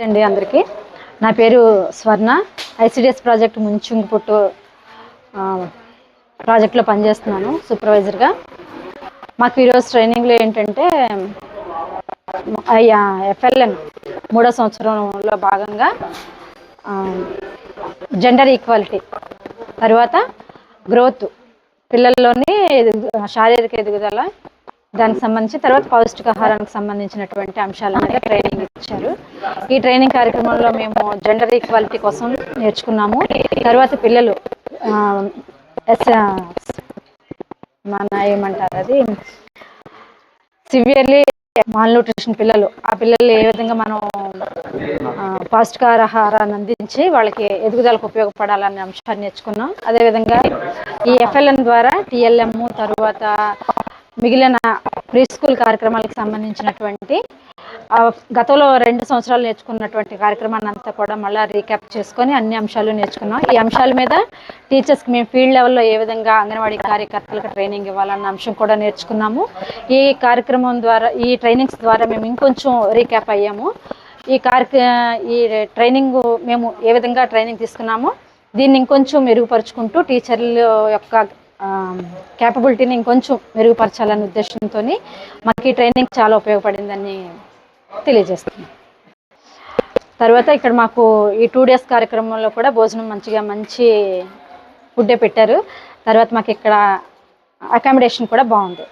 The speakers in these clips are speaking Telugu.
అండి అందరికీ నా పేరు స్వర్ణ. ఐసిడిఎస్ ప్రాజెక్ట్ ముంచుంగుపుట్టు ప్రాజెక్ట్లో పనిచేస్తున్నాను సూపర్వైజర్గా. మాకు ఈరోజు ట్రైనింగ్లో ఏంటంటే ఎఫ్ఎల్ఎన్ 3వ సంవత్సరంలో భాగంగా జెండర్ ఈక్వాలిటీ, తర్వాత గ్రోత్, పిల్లల్లోని శారీరక ఎదుగుదల, దానికి సంబంధించి తర్వాత పౌష్టికాహారానికి సంబంధించినటువంటి అంశాల మీద ట్రైనింగ్ ఇచ్చారు. ఈ ట్రైనింగ్ కార్యక్రమంలో మేము జెండర్ ఈక్వాలిటీ కోసం నేర్చుకున్నాము. తర్వాత పిల్లలు ఏమంటారు అది సివియర్లీ మాల్న్యూట్రిషన్ పిల్లలు, ఆ పిల్లలు ఏ విధంగా మనం పౌష్టికాహారాన్ని అందించి వాళ్ళకి ఎదుగుదలకు ఉపయోగపడాలనే అంశాన్ని నేర్చుకున్నాం. అదేవిధంగా ఈ ఎఫ్ఎల్ఎన్ ద్వారా టిఎల్ఎం, తర్వాత మిగిలిన ప్రీ స్కూల్ కార్యక్రమాలకు సంబంధించినటువంటి గతంలో 2 సంవత్సరాలు నేర్చుకున్నటువంటి కార్యక్రమాన్ని అంతా కూడా మళ్ళీ రీక్యాప్ చేసుకొని అన్ని అంశాలు నేర్చుకున్నాం. ఈ అంశాల మీద టీచర్స్కి మేము ఫీల్డ్ లెవెల్లో ఏ విధంగా అంగన్వాడీ కార్యకర్తలకు ట్రైనింగ్ ఇవ్వాలన్న అంశం కూడా నేర్చుకున్నాము. ఈ కార్యక్రమం ద్వారా, ఈ ట్రైనింగ్స్ ద్వారా మేము ఇంకొంచెం రీక్యాప్ అయ్యాము. ఈ ట్రైనింగ్ మేము ఏ విధంగా ట్రైనింగ్ తీసుకున్నామో దీన్ని ఇంకొంచెం మెరుగుపరుచుకుంటూ టీచర్ల యొక్క క్యాపబిలిటీని ఇంకొంచెం మెరుగుపరచాలనే ఉద్దేశంతో మాకు ఈ ట్రైనింగ్ చాలా ఉపయోగపడిందని తెలియజేస్తున్నాం. తర్వాత ఇక్కడ మాకు ఈ 2 days కార్యక్రమంలో కూడా భోజనం మంచి ఫుడ్డే పెట్టారు. తర్వాత మాకు ఇక్కడ అకామిడేషన్ కూడా బాగుంది.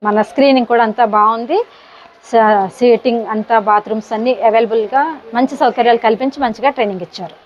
మన స్క్రీనింగ్ కూడా అంతా బాగుంది. సీటింగ్ అంతా, బాత్రూమ్స్ అన్నీ అవైలబుల్గా మంచి సౌకర్యాలు కల్పించి మంచిగా ట్రైనింగ్ ఇచ్చారు.